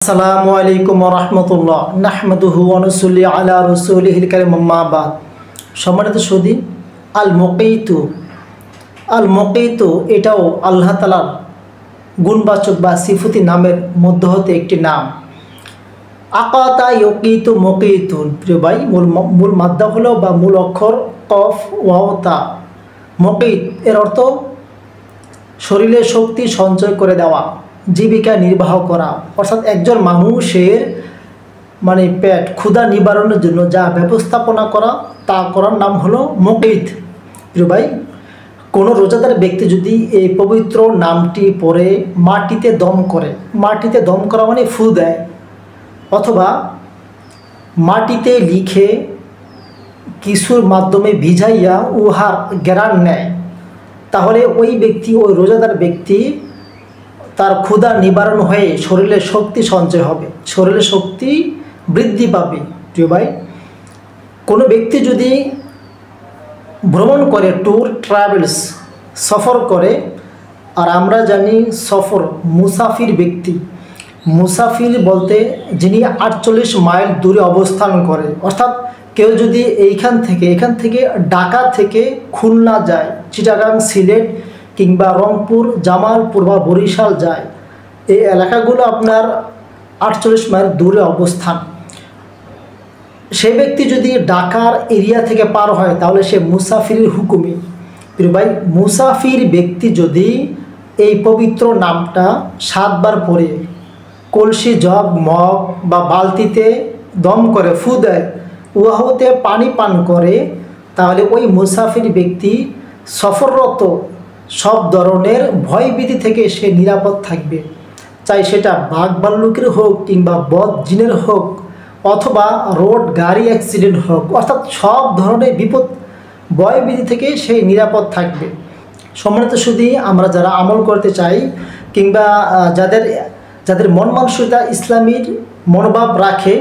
আসসালামু আলাইকুম ওয়া রাহমাতুল্লাহ নাহমাদুহু ওয়া নুসাল্লি আলা রাসূলিহিল কারীম আম্মা বাদ। সম্মানিত সুধী, আল মুকীতু এটাও আল্লাহ তাআলার গুণবাচক বা সিফতি নামের মধ্য হতে একটি নাম। আকাতা ইউকীতু মুকীতুন, প্রিয় ভাই, মূল মাদ্দা হলো বা মূল অক্ষর কফ ওয়াও তা। মুকীত এর অর্থ শরীরে শক্তি সঞ্চয় করে দেওয়া, জীবিকা নির্বাহ করা, অর্থাৎ একজন মানুষের পেট ক্ষুধা নিবারণের জন্য যা ব্যবস্থাপনা করা তা করার নাম হলো মুকীত। প্রিয় ভাই, কোনো রোজাদার ব্যক্তি যদি এই পবিত্র নামটি পড়ে মাটিতে দম করা মানে ফু দেয়, অথবা মাটিতে লিখে কিছুর মাধ্যমে ভিজাইয়া উহার জ্ঞান নেয়, তাহলে ওই রোজাদার ব্যক্তি তার ক্ষুধা নিবারণ হয়ে শরীরে শক্তি সঞ্চয় হবে, শরীরে শক্তি বৃদ্ধি পাবে। প্রিয় ভাই, কোনো ব্যক্তি যদি ভ্রমণ করে, ট্রাভেলস সফর করে, আর আমরা জানি সফর মুসাফির ব্যক্তি, মুসাফির বলতে যিনি 48 মাইল দূরে অবস্থান করে, অর্থাৎ কেউ যদি এখান থেকে ঢাকা থেকে খুলনা যায়, চিটাগাং, সিলেট কিংবা রংপুর, জামালপুর বা বরিশাল যায়, এই এলাকাগুলো আপনার 48 মাইল দূরে অবস্থান। সেই ব্যক্তি যদি ঢাকার এরিয়া থেকে পার হয় তাহলে সে মুসাফিরের হুকুমে। প্রিয় ভাই, মুসাফির ব্যক্তি যদি এই পবিত্র নামটা 7 বার পড়ে কলসি, জগ, মগ বা বালতিতে দম করে ফু দেয়, উহাতে পানি পান করে, তাহলে ওই মুসাফির ব্যক্তি সফররত সব ধরনের ভয়ভীতি থেকে সে নিরাপদ থাকবে, চাই সেটা বাঘ ভাল্লুকের হোক কিংবা বদ জিনের হোক, অথবা রোড গাড়ি অ্যাক্সিডেন্ট হোক, অর্থাৎ সব ধরনের বিপদ ভয়ভীতি থেকে সে নিরাপদ থাকবে। সম্মানিত সুধী, আমরা যারা আমল করতে চাই কিংবা যাদের মন মানসিকতা ইসলামীর মনোভাব রাখে,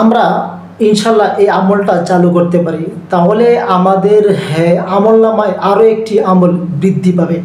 আমরা ইনশাল্লাহ এই আমলটা চালু করতে পারি, তাহলে আমাদের আমল নামায় আরও একটি আমল বৃদ্ধি পাবে।